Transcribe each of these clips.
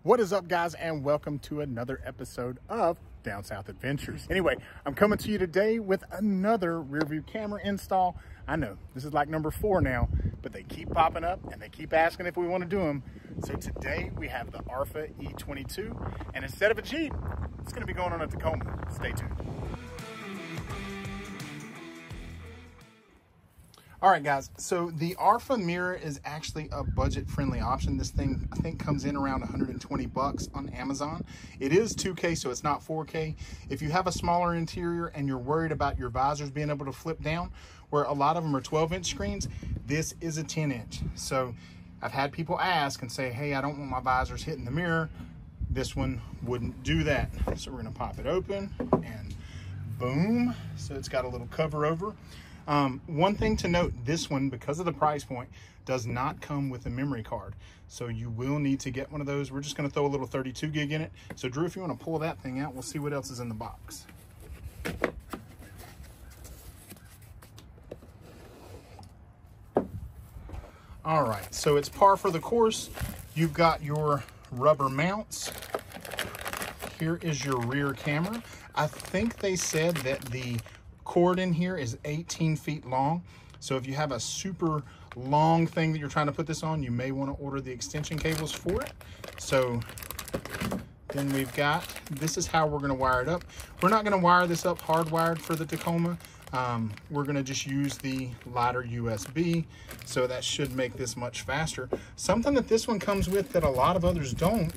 What is up, guys, and welcome to another episode of Down South Adventures. Anyway, I'm coming to you today with another rear view camera install. I know this is like number 4 now, but they keep popping up and they keep asking if we want to do them. So today we have the Arpha E22, and instead of a Jeep, it's going to be going on a Tacoma. Stay tuned. All right, guys, so the Arpha mirror is actually a budget-friendly option. This thing, I think, comes in around 120 bucks on Amazon. It is 2K, so it's not 4K. If you have a smaller interior and you're worried about your visors being able to flip down, where a lot of them are 12-inch screens, this is a 10-inch. So I've had people ask and say, hey, I don't want my visors hitting the mirror. This one wouldn't do that. So we're gonna pop it open and boom. So it's got a little cover over. One thing to note, this one, because of the price point, does not come with a memory card. So you will need to get one of those. We're just gonna throw a little 32 gig in it. So Drew, if you wanna pull that thing out, we'll see what else is in the box. All right, so it's par for the course. You've got your rubber mounts. Here is your rear camera. I think they said that the cord in here is 18 feet long. So if you have a super long thing that you're trying to put this on, you may want to order the extension cables for it. So then we've got, this is how we're going to wire it up. We're not going to wire this up hardwired for the Tacoma. We're going to just use the lighter USB. So that should make this much faster. Something that this one comes with that a lot of others don't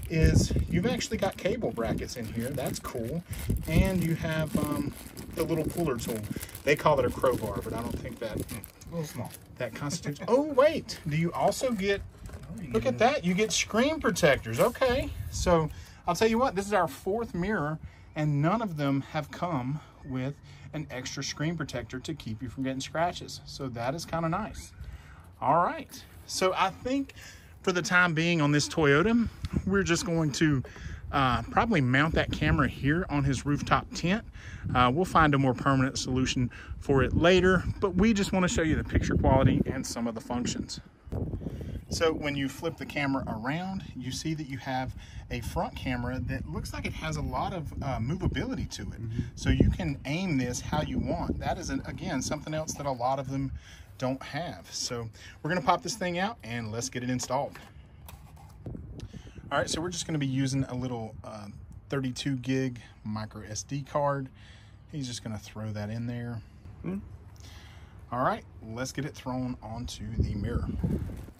is you've actually got cable brackets in here. That's cool. And you have the little puller tool. They call it a crowbar, but I don't think that, a little small, that constitutes. Oh wait, do you also get, look at that, you get screen protectors. Okay, so I'll tell you what, this is our 4th mirror and none of them have come with an extra screen protector to keep you from getting scratches. So that is kind of nice. All right, so I think for the time being on this Toyota, we're just going to probably mount that camera here on his rooftop tent. We'll find a more permanent solution for it later, but we just want to show you the picture quality and some of the functions. So when you flip the camera around, you see that you have a front camera that looks like it has a lot of movability to it. So you can aim this how you want. That is, again, something else that a lot of them don't have. So we're gonna pop this thing out and let's get it installed. All right, so we're just gonna be using a little 32 gig micro SD card. He's just gonna throw that in there. All right, let's get it thrown onto the mirror.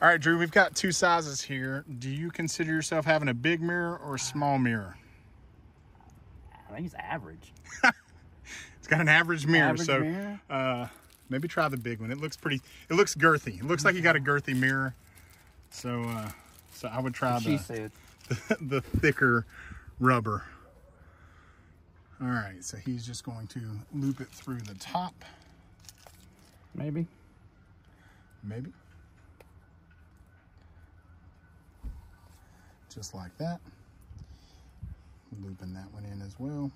All right, Drew, we've got 2 sizes here. Do you consider yourself having a big mirror or a small mirror? I think it's average. It's got an average mirror, mirror? Maybe try the big one. It looks pretty, it looks girthy. It looks like you got a girthy mirror. So so I would try the thicker rubber. All right, so he's just going to loop it through the top. Maybe. Just like that. Looping that one in as well.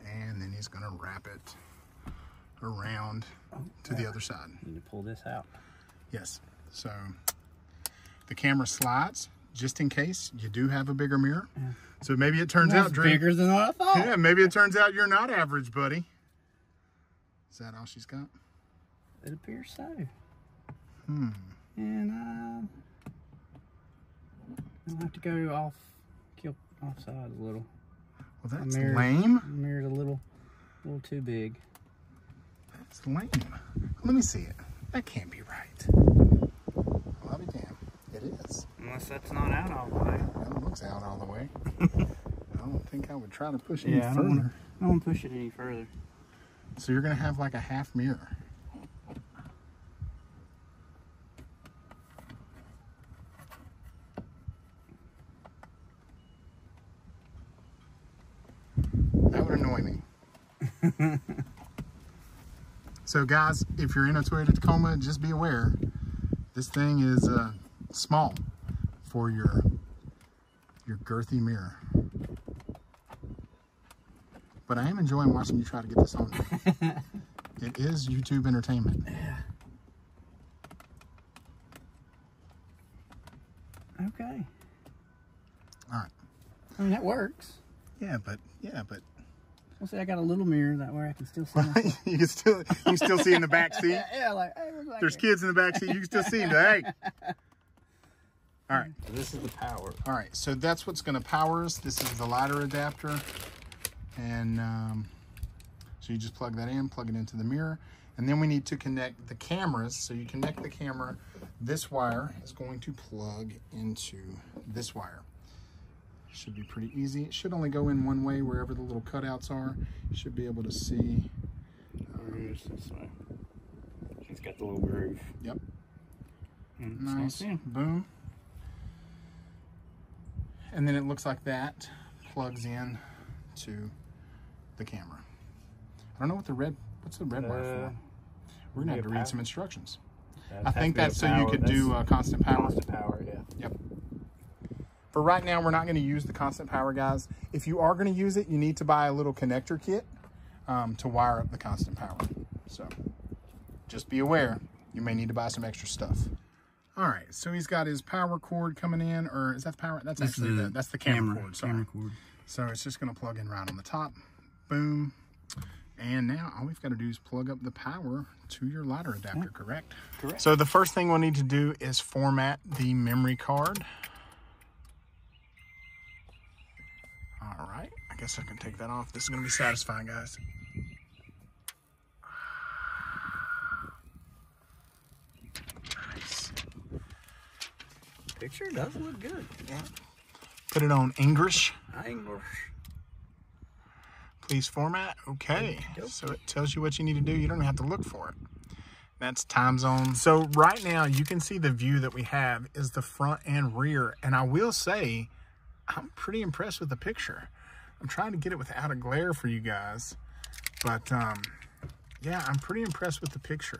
And then he's gonna wrap it around to the other side. You need to pull this out. Yes, so the camera slides just in case you do have a bigger mirror. Yeah. So maybe it turns out, Drew, bigger than I thought. Yeah, maybe it turns out you're not average, buddy. Is that all she's got? It appears so. And I'll have to go offside a little. Well, that's lame. The mirror's a little too big. That's lame. Let me see it. That can't be right. Well, I'll be damned. It is. Unless that's not out all the way. It looks out all the way. I don't think I would try to push it any further. I don't want to push it any further. So you're going to have like a half mirror. That would annoy me. So guys, if you're in a Toyota Tacoma, just be aware, this thing is small for your girthy mirror. But I am enjoying watching you try to get this on. It is YouTube entertainment. Yeah. Okay. All right. I mean, that works. Yeah, but. Well, see, I got a little mirror that way I can still see myself. you can still see in the back seat. Yeah, like, hey, look like There's it. kids in the back seat. You can still see them. Hey. All right. So this is the power. All right. So that's what's going to power us. This is the ladder adapter, and so you just plug that in, plug it into the mirror, and then we need to connect the cameras. So you connect the camera. This wire is going to plug into this wire. Should be pretty easy. It should only go in one way wherever the little cutouts are. You should be able to see. Just this way. It's got the little groove. Yep. And Nice. Boom. And then it looks like that plugs in to the camera. I don't know what's the red wire for. We're gonna have to read some instructions. I think that's so you could do constant power. Constant power, yeah. Yep. For right now, we're not going to use the constant power, guys. If you are going to use it, you need to buy a little connector kit to wire up the constant power. So just be aware, you may need to buy some extra stuff. All right, so he's got his power cord coming in, or is that the power? That's actually that's the camera cord. Sorry. Camera cord. So it's just going to plug in right on the top. Boom. And now all we've got to do is plug up the power to your ladder adapter, correct? Correct. So the first thing we'll need to do is format the memory card. All right, I guess I can take that off. This is going to be satisfying, guys. Nice. Picture does look good. Yeah. Put it on English. English. Please format. Okay. So it tells you what you need to do. You don't even have to look for it. That's time zone. So right now you can see the view that we have is the front and rear. And I will say, I'm pretty impressed with the picture. I'm trying to get it without a glare for you guys. But yeah, I'm pretty impressed with the picture.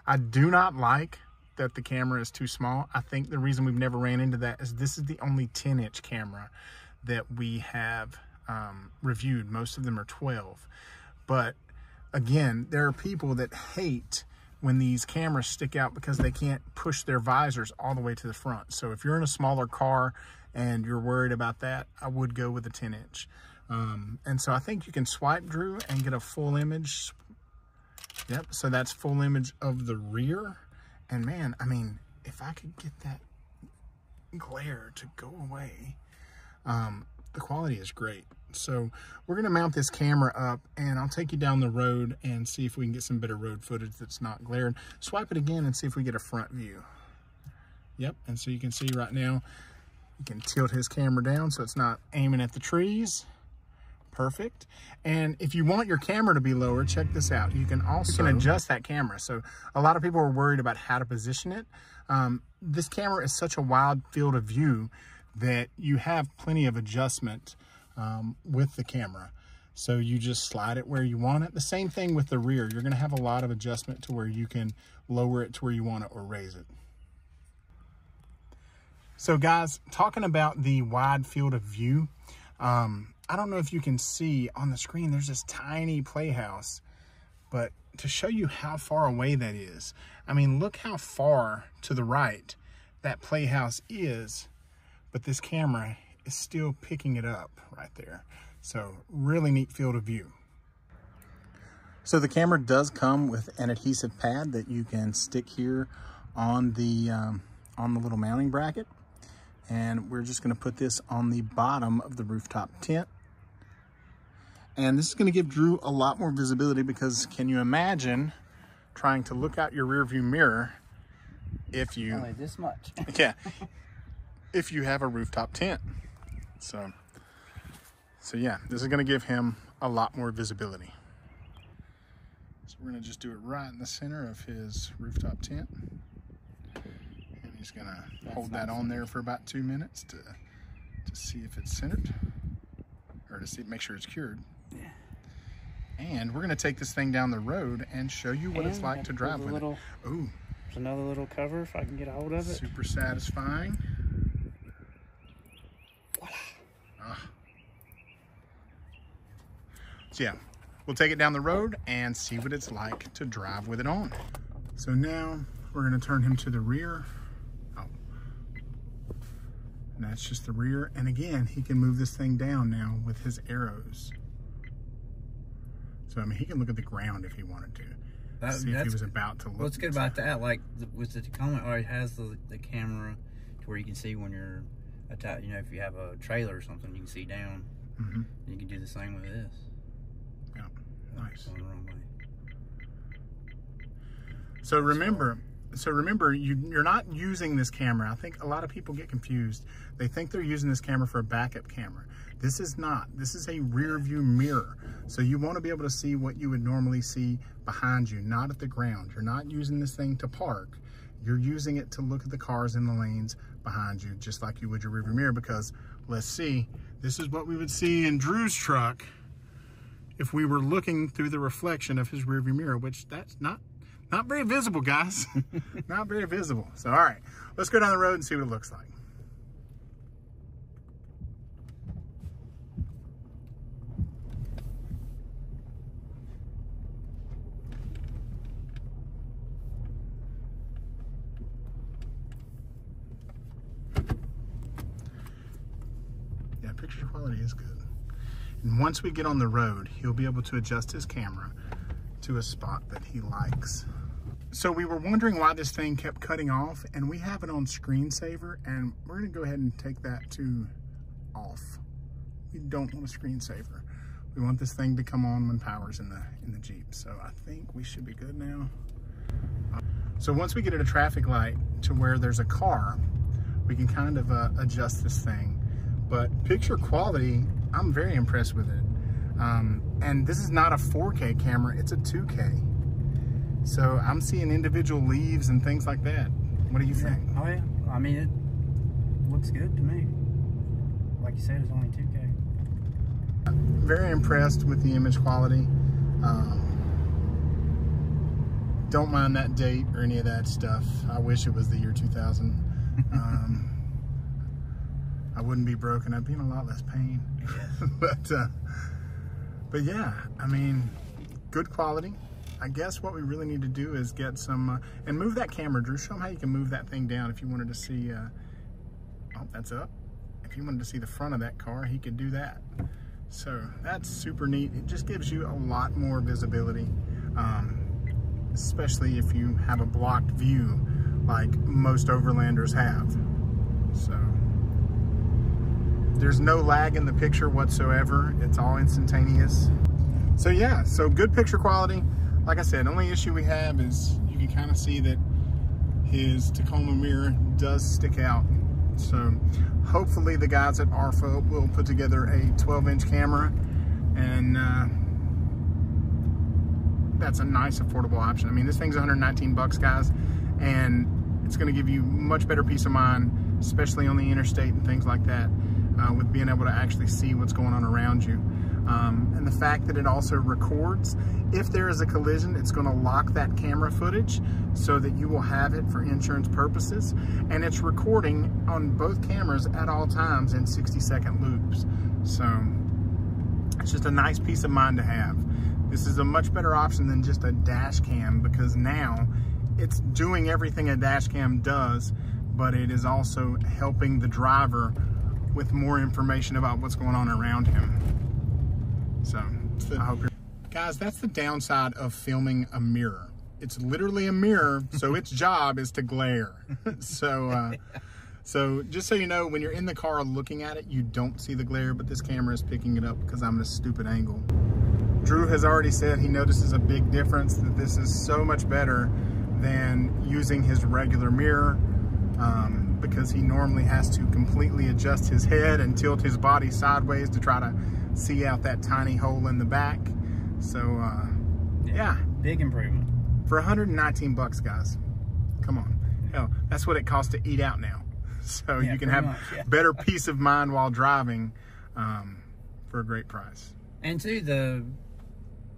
I do not like that the camera is too small. I think the reason we've never ran into that is this is the only 10-inch camera that we have reviewed. Most of them are 12. But again, there are people that hate when these cameras stick out because they can't push their visors all the way to the front. So if you're in a smaller car and you're worried about that, I would go with a 10-inch. And so I think you can swipe, Drew, and get a full image. Yep, so that's full image of the rear. And man, I mean, if I could get that glare to go away, the quality is great. So we're gonna mount this camera up and I'll take you down the road and see if we can get some better road footage that's not glaring. Swipe it again and see if we get a front view. Yep, and so you can see right now, you can tilt his camera down so it's not aiming at the trees. Perfect. And if you want your camera to be lower, check this out. You can also adjust that camera. So a lot of people are worried about how to position it. This camera is such a wide field of view that you have plenty of adjustment with the camera. So you just slide it where you want it. The same thing with the rear. You're going to have a lot of adjustment to where you can lower it to where you want it or raise it. So guys, talking about the wide field of view, I don't know if you can see on the screen, there's this tiny playhouse, but to show you how far away that is, I mean, look how far to the right that playhouse is, but this camera is still picking it up right there. So really neat field of view. So the camera does come with an adhesive pad that you can stick here on the little mounting bracket. And we're just gonna put this on the bottom of the rooftop tent. And this is gonna give Drew a lot more visibility because can you imagine trying to look out your rear view mirror if you... Only this much. Yeah, if you have a rooftop tent. So yeah, this is gonna give him a lot more visibility. So we're gonna just do it right in the center of his rooftop tent. And he's gonna hold that on there for about 2 minutes to see if it's centered, or to see, make sure it's cured. Yeah. And we're gonna take this thing down the road and show you what it's like to drive with it. Ooh. There's another little cover if I can get a hold of it. Super satisfying. Voila. So yeah, we'll take it down the road and see what it's like to drive with it on. So now we're gonna turn him to the rear. Oh. And that's just the rear. And again, he can move this thing down now with his arrows. So, I mean, he can look at the ground if he wanted to. See if he was about to look. What's good about that, like, with the Tacoma, already has the camera to where you can see when you're attached. You know, if you have a trailer or something, you can see down. Mm-hmm. You can do the same with this. Yeah, nice. Going the wrong way. So remember, you're not using this camera. I think a lot of people get confused. They think they're using this camera for a backup camera. This is not. This is a rear view mirror. So you want to be able to see what you would normally see behind you, not at the ground. You're not using this thing to park. You're using it to look at the cars in the lanes behind you, just like you would your rear view mirror, because let's see, this is what we would see in Drew's truck if we were looking through the reflection of his rear view mirror, which that's not very visible, guys. Not very visible. So, all right, let's go down the road and see what it looks like. Yeah, picture quality is good. And once we get on the road, he'll be able to adjust his camera to a spot that he likes. So we were wondering why this thing kept cutting off, and we have it on screensaver, and we're gonna go ahead and take that to off. We don't want a screensaver. We want this thing to come on when power's in the Jeep. So I think we should be good now. So once we get at a traffic light to where there's a car, we can kind of adjust this thing. But picture quality, I'm very impressed with it. And this is not a 4K camera, it's a 2K. So I'm seeing individual leaves and things like that. What do you think? Oh yeah, I mean, it looks good to me. Like you said, it's only 2K. Very impressed with the image quality. Don't mind that date or any of that stuff. I wish it was the year 2000. I wouldn't be broken. I'd be in a lot less pain. But yeah, I mean, good quality. I guess what we really need to do is get some, and move that camera, Drew. Show them how you can move that thing down if you wanted to see, oh, that's up. If you wanted to see the front of that car, he could do that. So that's super neat. It just gives you a lot more visibility, especially if you have a blocked view like most overlanders have. So there's no lag in the picture whatsoever. It's all instantaneous. So yeah, so good picture quality. Like I said, the only issue we have is you can kind of see that his Tacoma mirror does stick out. So hopefully the guys at Arpha will put together a 12-inch camera, and that's a nice affordable option. I mean, this thing's 119 bucks, guys, and it's gonna give you much better peace of mind, especially on the interstate and things like that, with being able to actually see what's going on around you. And the fact that it also records, if there is a collision, it's going to lock that camera footage so that you will have it for insurance purposes. And it's recording on both cameras at all times in 60-second loops. So it's just a nice peace of mind to have. This is a much better option than just a dash cam, because now it's doing everything a dash cam does, but it is also helping the driver with more information about what's going on around him. So I hope you're... Guys, that's the downside of filming a mirror. It's literally a mirror, so its job is to glare. So just so you know, when you're in the car looking at it, you don't see the glare, but this camera is picking it up because I'm at a stupid angle. Drew has already said he notices a big difference, that this is so much better than using his regular mirror, because he normally has to completely adjust his head and tilt his body sideways to try to see out that tiny hole in the back. So yeah, big improvement for 119 bucks, guys. Come on, hell, that's what it costs to eat out now. So yeah, you can have better peace of mind while driving for a great price. And too,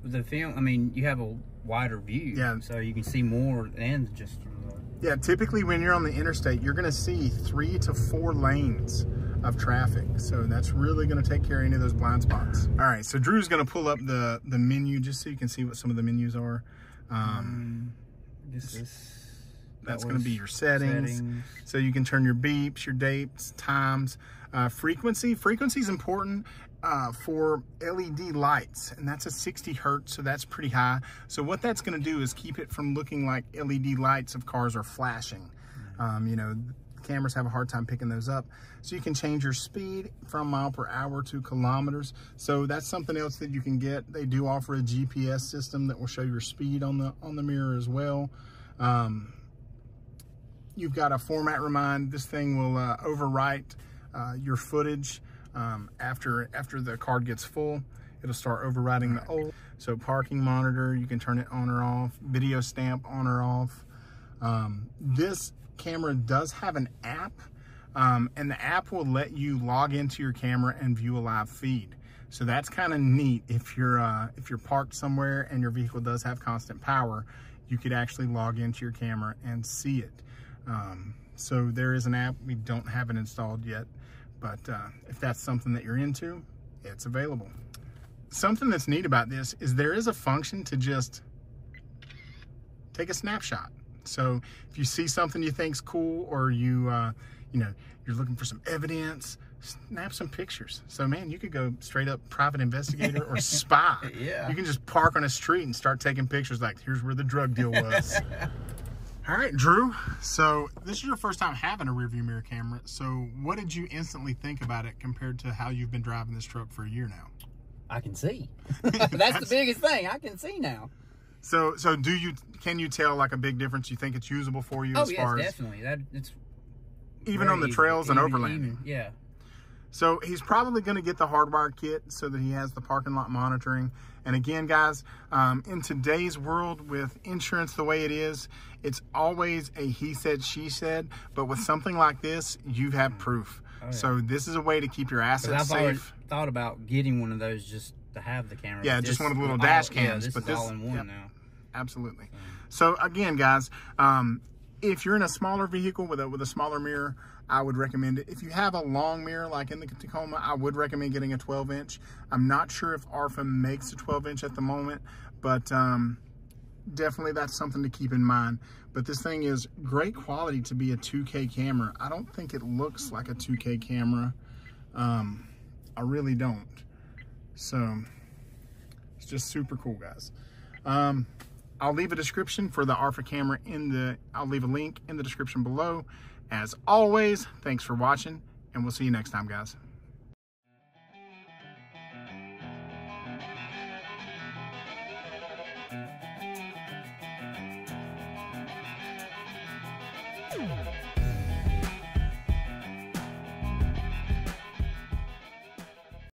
the film, I mean, you have a wider view, yeah, so you can see more than just yeah. Typically when you're on the interstate, you're going to see 3 to 4 lanes of traffic, so that's really going to take care of any of those blind spots. All right, so Drew's going to pull up the menu just so you can see what some of the menus are. this is That's going to be your settings. So you can turn your beeps, your dates, times, frequency. Frequency is important for LED lights, and that's a 60 hertz, so that's pretty high. So what that's going to do is keep it from looking like LED lights of cars are flashing. You know, cameras have a hard time picking those up. So you can change your speed from mile per hour to kilometers. So that's something else that you can get. They do offer a GPS system that will show your speed on the mirror as well. You've got a format remind. This thing will overwrite your footage after the card gets full. It'll start overwriting the old. So parking monitor, you can turn it on or off. Video stamp on or off. This camera does have an app, and the app will let you log into your camera and view a live feed. So that's kind of neat. If you're parked somewhere and your vehicle does have constant power, you could actually log into your camera and see it. So there is an app. We don't have it installed yet, but if that's something that you're into, it's available. Something that's neat about this is there is a function to just take a snapshot. So if you see something you think's cool, or you know, you're looking for some evidence, snap some pictures. So man, you could go straight up private investigator or spy. Yeah. You can just park on a street and start taking pictures like, here's where the drug deal was. All right, Drew. So this is your first time having a rearview mirror camera. So what did you instantly think about it compared to how you've been driving this truck for a year now? I can see. That's the biggest thing. I can see now. So can you tell like a big difference? You think it's usable for you? Oh, as far yes, as definitely. It's even on the trails and overlanding. Yeah. So he's probably going to get the hardwired kit so that he has the parking lot monitoring. And again, guys, in today's world with insurance the way it is, it's always a he said, she said. But with something like this, you have proof. Oh, yeah. So this is a way to keep your assets safe. I've thought about getting one of those just to have the camera. Yeah, just one of the little dash cams. Yeah, this is all in one now. Absolutely. So again, guys, if you're in a smaller vehicle with a smaller mirror, I would recommend it. If you have a long mirror like in the Tacoma, I would recommend getting a 12-inch. I'm not sure if Arpha makes a 12-inch at the moment, but definitely that's something to keep in mind. But this thing is great quality to be a 2K camera. I don't think it looks like a 2K camera. I really don't. So it's just super cool, guys. I'll leave a description for the Arpha camera I'll leave a link in the description below. As always, thanks for watching, and we'll see you next time, guys.